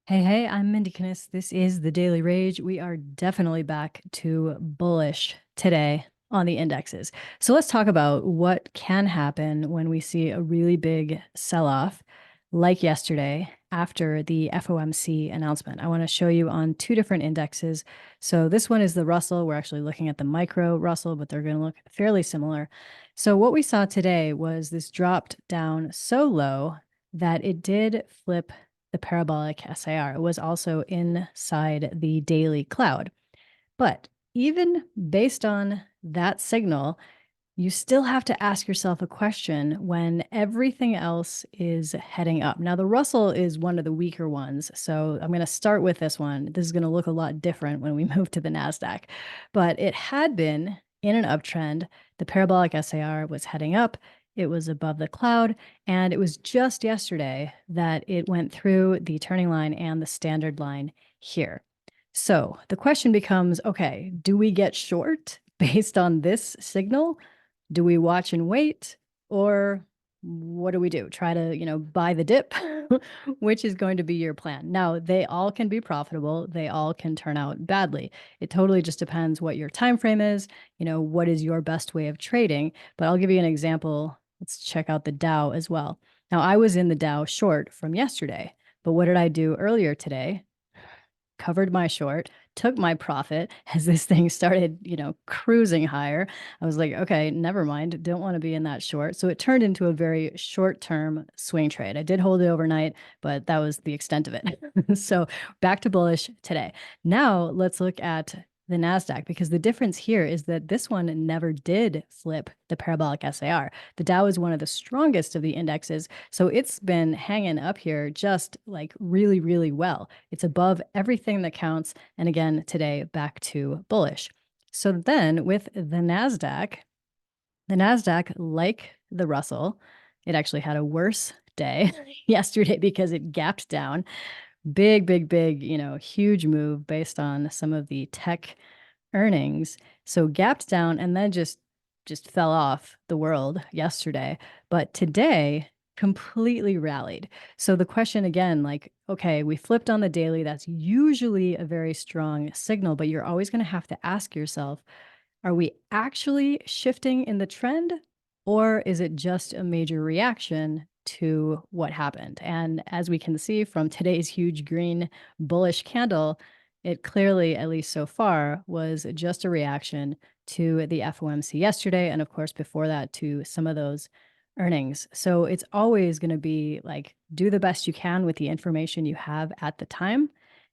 Hey, I'm Mindy Kinnis. This is the Daily Rage. We are definitely back to bullish today on the indexes. So let's talk about what can happen when we see a really big sell-off like yesterday after the FOMC announcement. I want to show you on two different indexes. So this one is the Russell. We're actually looking at the micro Russell, but they're going to look fairly similar. So what we saw today was this dropped down so low that it did flip the parabolic SIR. It was also inside the daily cloud. But even based on that signal, you still have to ask yourself a question when everything else is heading up. Now, the Russell is one of the weaker ones. So I'm going to start with this one. This is going to look a lot different when we move to the NASDAQ. But it had been in an uptrend. The parabolic SAR was heading up. It was above the cloud. And it was just yesterday that it went through the turning line and the standard line here. So the question becomes, okay, do we get short based on this signal? Do we watch and wait, or what do we do? Try to, buy the dip, which is going to be your plan. Now, they all can be profitable. They all can turn out badly. It totally just depends what your time frame is, what is your best way of trading. But I'll give you an example. Let's check out the Dow as well. Now, I was in the Dow short from yesterday, but what did I do earlier today? Covered my short, took my profit as this thing started, cruising higher. I was like, okay, never mind. Don't want to be in that short. So it turned into a very short-term swing trade. I did hold it overnight, but that was the extent of it. So back to bullish today. Now let's look at the NASDAQ, because the difference here is that this one never did flip the parabolic SAR. The Dow is one of the strongest of the indexes, so it's been hanging up here just like really, really well. It's above everything that counts. And again, today back to bullish. So then with the NASDAQ, like the Russell, it actually had a worse day yesterday because it gapped down. Big, huge move based on some of the tech earnings. So gapped down and then just fell off the world yesterday. But today completely rallied. So the question again, like, okay, we flipped on the daily. That's usually a very strong signal, but you're always going to have to ask yourself, are we actually shifting in the trend, or is it just a major reaction to what happened? And as we can see from today's huge green bullish candle, it clearly, at least so far, was just a reaction to the FOMC yesterday. And of course, before that, to some of those earnings. So it's always going to be like, do the best you can with the information you have at the time,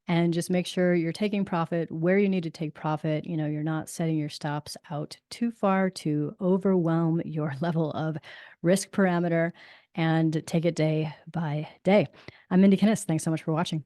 and just make sure you're taking profit where you need to take profit. You're not setting your stops out too far to overwhelm your level of risk parameter, and take it day by day. I'm Mindy Kinnis. Thanks so much for watching.